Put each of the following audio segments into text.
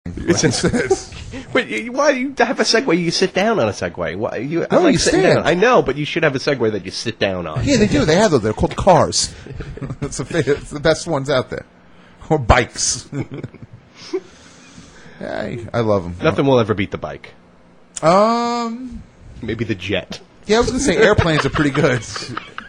Wait, why you have a Segway? You sit down on a Segway. Why, you sitting stand. down. I know, but you should have a Segway that you sit down on. Yeah, they do. They have those. They're called cars. It's the best ones out there. Or bikes. Yeah, I love them. Nothing will ever beat the bike. Maybe the jet. Yeah, I was going to say airplanes are pretty good.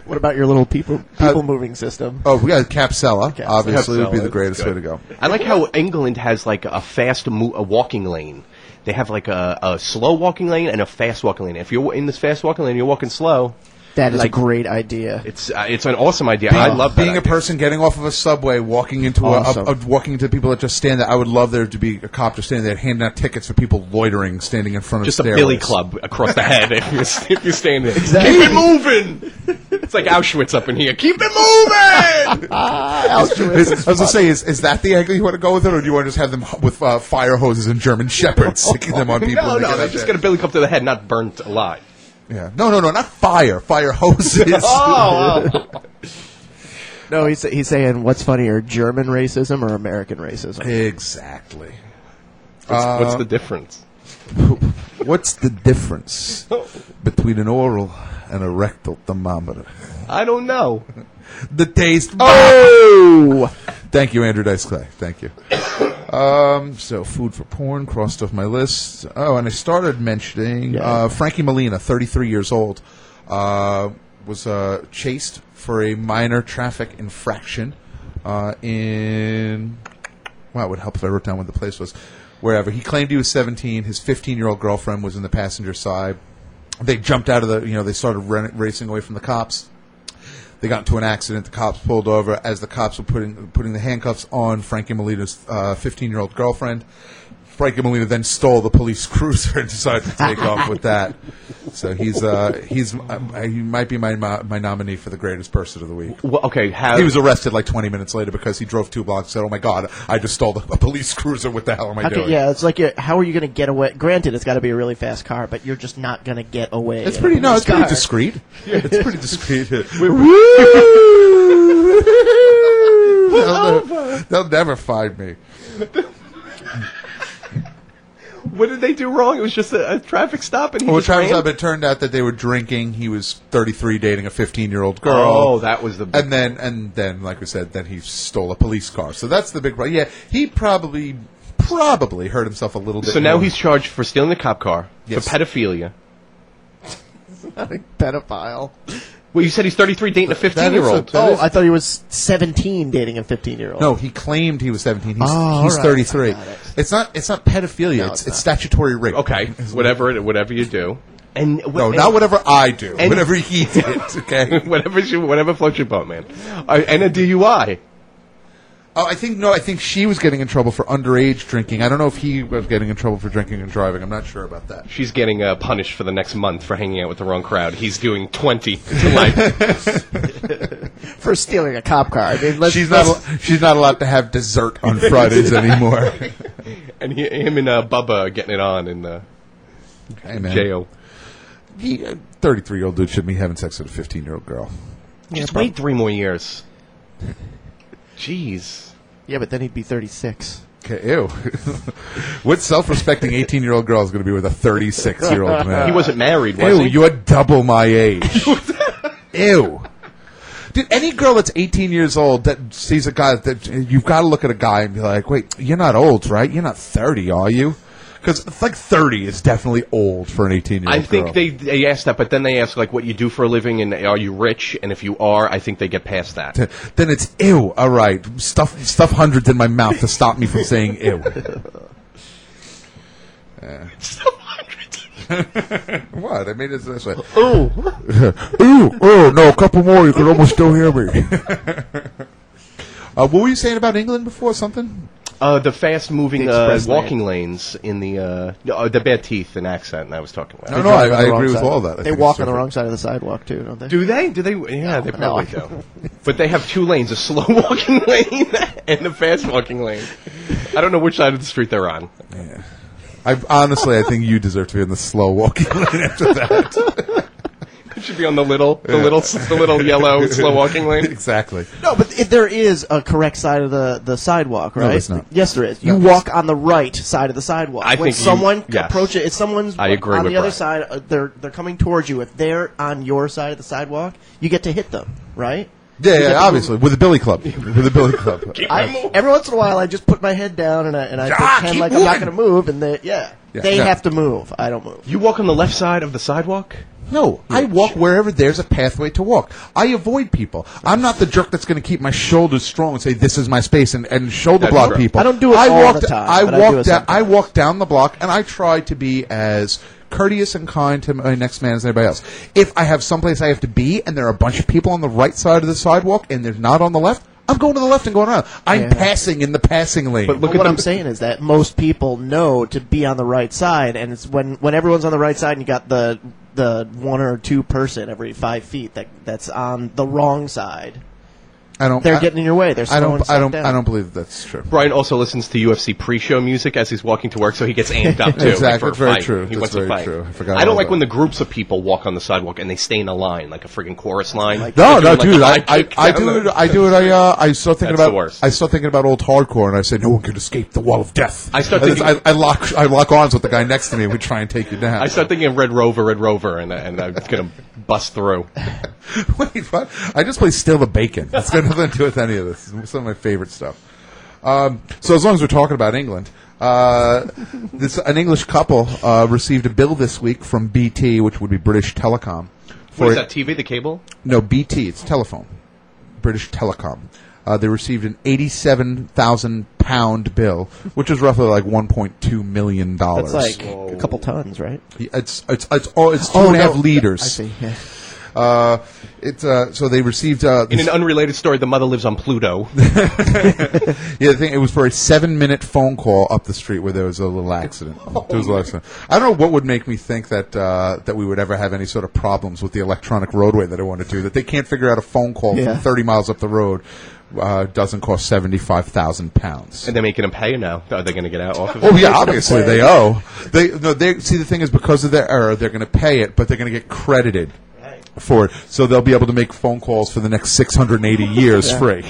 What about your little people moving system? Oh, we got Capsella. Obviously, would be the greatest way to go. I like how England has like a fast a walking lane. They have like a slow walking lane and a fast walking lane. If you're in this fast walking lane, you're walking slow. That is a great idea. It's an awesome idea. I love that being a person getting off of a subway, walking into walking into people that just stand there. I would love there to be a cop just standing there handing out tickets for people loitering, standing in front of just stairways. a billy club across the head if you're standing there. Exactly. Keep it moving. It's like Auschwitz up in here. Keep it moving. Auschwitz. I was going to say, is that the angle you want to go with it, or do you want to just have them with fire hoses and German shepherds sticking them on people? No, they just get a billy club to the head, not burnt alive. Yeah. No, not fire. Fire hoses. No, he's saying, what's funnier, German racism or American racism? Exactly. What's the difference? What's the difference between an oral and a rectal thermometer? I don't know. The taste. Oh! Thank you, Andrew Dice Clay. Thank you. So, food for porn crossed off my list. Oh, and I started mentioning Frankie Molina, 33 years old, was chased for a minor traffic infraction in... Well, it would help if I wrote down what the place was. Wherever. He claimed he was 17. His 15-year-old girlfriend was in the passenger side. They jumped out of the... they started racing away from the cops. They got into an accident. The cops pulled over. As the cops were putting the handcuffs on Frankie Molina's 15-year-old girlfriend, Frankie Molina then stole the police cruiser and decided to take off with that. So he might be my nominee for the greatest person of the week. Well, okay, he was arrested like 20 minutes later because he drove 2 blocks and said, "Oh my God, I just stole a police cruiser. What the hell am I doing?" Yeah, it's like how are you going to get away? Granted, it's got to be a really fast car, but you're just not going to get away. It's pretty discreet. It's pretty discreet. They'll never find me. What did they do wrong? It was just a traffic stop, and he just traffic ran? stop. It turned out that they were drinking. He was 33, dating a 15-year-old girl. Oh, that was the big... And then, like we said, then he stole a police car. So that's the big problem. Yeah, he probably hurt himself a little bit. So now he's charged for stealing the cop car, for pedophilia. Not a pedophile. Well, you said he's 33 dating a 15-year-old. I thought he was 17 dating a 15-year-old. No, he claimed he was 17. He's right. 33. It's not pedophilia. No, it's statutory rape. Okay, whatever you do. Not whatever I do. Whatever he did. Okay, whatever floats your boat, man. And a DUI. Oh, I think she was getting in trouble for underage drinking. I don't know if he was getting in trouble for drinking and driving. I'm not sure about that. She's getting punished for the next month for hanging out with the wrong crowd. He's doing 20 to life. For stealing a cop car. I mean, she's not allowed to have dessert on Fridays anymore. And him and Bubba are getting it on in the jail. 33-year-old dude shouldn't be having sex with a 15-year-old girl. Just wait 3 more years. Jeez. Yeah, but then he'd be 36. Okay, ew. What self-respecting 18-year-old girl is going to be with a 36-year-old man? He wasn't married, was he? You're double my age. Ew. Dude, any girl that's 18 years old that sees a guy, you've got to look at a guy and be like, wait, you're not old, right? You're not 30, are you? Because it's like 30 is definitely old for an 18-year-old I think they ask that, but then they ask, like, what you do for a living and are you rich? And if you are, I think they get past that. Then it's ew. All right. Stuff hundreds in my mouth to stop me from saying ew. Stuff hundreds. What? I made it this way. Ooh. Ooh, no, a couple more. You can almost still hear me. What were you saying about England before? Something? The fast-moving walking lanes in the bad teeth and accent I was talking about. No, I agree with all that. They walk on the wrong side of the sidewalk, too, don't they? Do they? Yeah, they probably do. But they have 2 lanes, a slow-walking lane and a fast-walking lane. I don't know which side of the street they're on. Yeah. I think you deserve to be in the slow-walking lane after that. should be on the little yellow slow walking lane. Exactly. No, but there is a correct side of the sidewalk, right? there's not. Yes, there is. You walk on the right side of the sidewalk. I when think someone yes. approaches, if someone's I agree on with the other Brett. side, they're coming towards you. If they're on your side of the sidewalk, you get to hit them, right? Yeah, obviously with a billy club. With a billy club. Every once in a while, I just put my head down and I pretend keep like I'm not moving. going to move, and they no. have to move. I don't move. You walk on the left side of the sidewalk? No, I walk wherever there's a pathway to walk. I avoid people. I'm not the jerk that's going to keep my shoulders strong and say this is my space and shoulder That's block true. people. I don't do it all the time, but I do it sometimes. I walk down the block and I try to be as courteous and kind to my next man as anybody else. If I have someplace I have to be and there are a bunch of people on the right side of the sidewalk and there's not on the left, I'm going to the left and going around. I'm passing in the passing lane. But look What at I'm saying is that most people know to be on the right side, and it's when everyone's on the right side and you got the one or two person every 5 feet that's on the wrong side. They're getting in your way. They're slowing stuff down. I don't believe that's true. Brian also listens to UFC pre-show music as he's walking to work, so he gets amped up too. Exactly. For a That's very fight. true. He That's wants to very fight. true. I forgot I don't about like that. when the groups of people walk on the sidewalk and they stay in a line, like a friggin' chorus line. No, They're doing, dude. like, a high I kick do down it. I do it. I start thinking That's the about. worst. I start thinking about old hardcore, and I say, no one can escape the wall of death. I start And thinking- I lock arms with the guy next to me. We try and take you down. I start thinking of Red Rover, and I'm gonna bust through. Wait, what? I just play Still the Bacon. It's got nothing to do with any of this. It's some of my favorite stuff. So as long as we're talking about England, an English couple received a bill this week from BT, which would be British Telecom. What is that, TV, the cable? No, BT. It's telephone. British Telecom. They received an £87,000 bill, which is roughly like $1.2 million. That's like a couple tons, right? It's 2.5 liters. I see. Yeah. So they received In an unrelated story, the mother lives on Pluto. it was for a 7-minute phone call up the street where there was a little accident. There was a little accident. I don't know what would make me think that we would ever have any sort of problems with the electronic roadway that I want to do. That they can't figure out a phone call from 30 miles up the road doesn't cost £75,000. And they're making them pay now. Are they going to get out off of it? Oh yeah, obviously they owe. They see the thing is because of their error, they're going to pay it, but they're going to get credited for it, so they'll be able to make phone calls for the next 680 years free.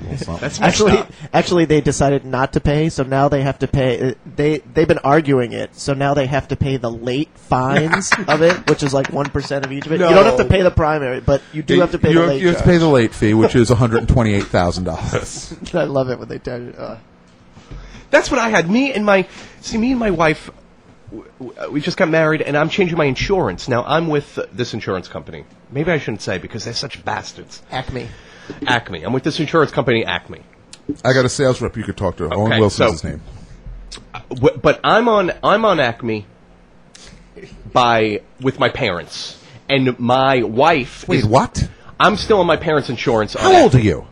That's messed up. Actually, they decided not to pay, so now they have to pay. They've been arguing it, so now they have to pay the late fines of it, which is like 1% of each of it. No. You don't have to pay the primary, but you do have to pay the late. You have to pay the late fee, which is $128,000. I love it when they tell you. That's what I had. Me and my wife, we just got married, and I'm changing my insurance. Now, I'm with this insurance company. Maybe I shouldn't say, because they're such bastards. Acme. I'm with this insurance company, Acme. I got a sales rep you could talk to. Owen Wilson's his name. But I'm on Acme with my parents. And my wife Wait, what? I'm still on my parents' insurance. How old are you?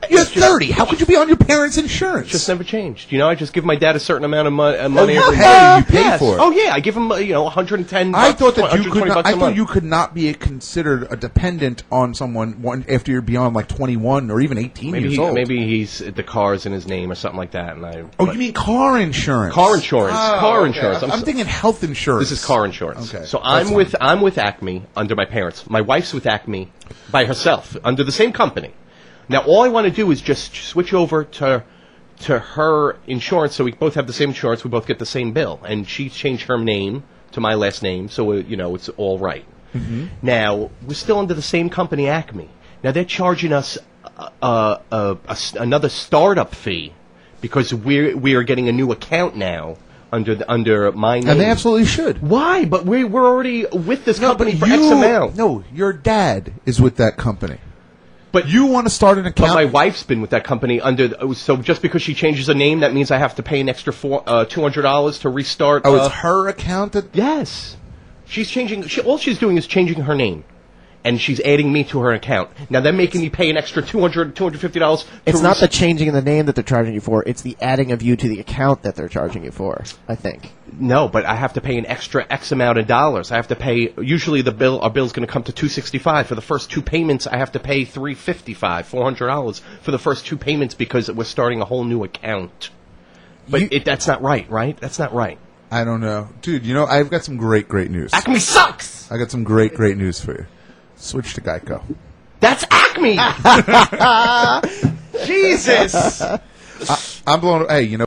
You're 30. How could you be on your parents' insurance? Just never changed. You know, I just give my dad a certain amount of money every you month. pay? You pay Yes. for it? Oh yeah, I give him 110. I thought that you 120 could not. bucks I a thought month. you could not be considered a dependent on someone after you're beyond like 21 or even 18 years old. Maybe the car's in his name or something like that. You mean car insurance? Car insurance. Oh, Car okay. insurance. I'm thinking health insurance. This is car insurance. Okay. So That's I'm with Acme under my parents. My wife's with Acme by herself under the same company. Now all I want to do is just switch over to her insurance, so we both have the same insurance. We both get the same bill, and she changed her name to my last name, so it's all right. Mm-hmm. Now we're still under the same company, Acme. Now they're charging us another startup fee because we are getting a new account now under my name. And they absolutely should. Why? But we're already with this company for X amount. No, your dad is with that company. But you want to start an account? But my wife's been with that company so just because she changes a name, that means I have to pay an extra $200 to restart. Oh, it's her account? Yes. She's changing. All she's doing is changing her name. And she's adding me to her account. Now they're making me pay an extra $250. It's not the changing of the name that they're charging you for. It's the adding of you to the account that they're charging you for, I think. No, but I have to pay an extra X amount of dollars. I have to pay. Usually, our bill's going to come to $265 for the first two payments. I have to pay $355, $400 for the first two payments because we're starting a whole new account. But that's not right, right? That's not right. I don't know. Dude, you know, I've got some great news. Acme sucks! I got some great news for you. Switch to Geico. That's Acme! Jesus! I'm blown. Hey, you know.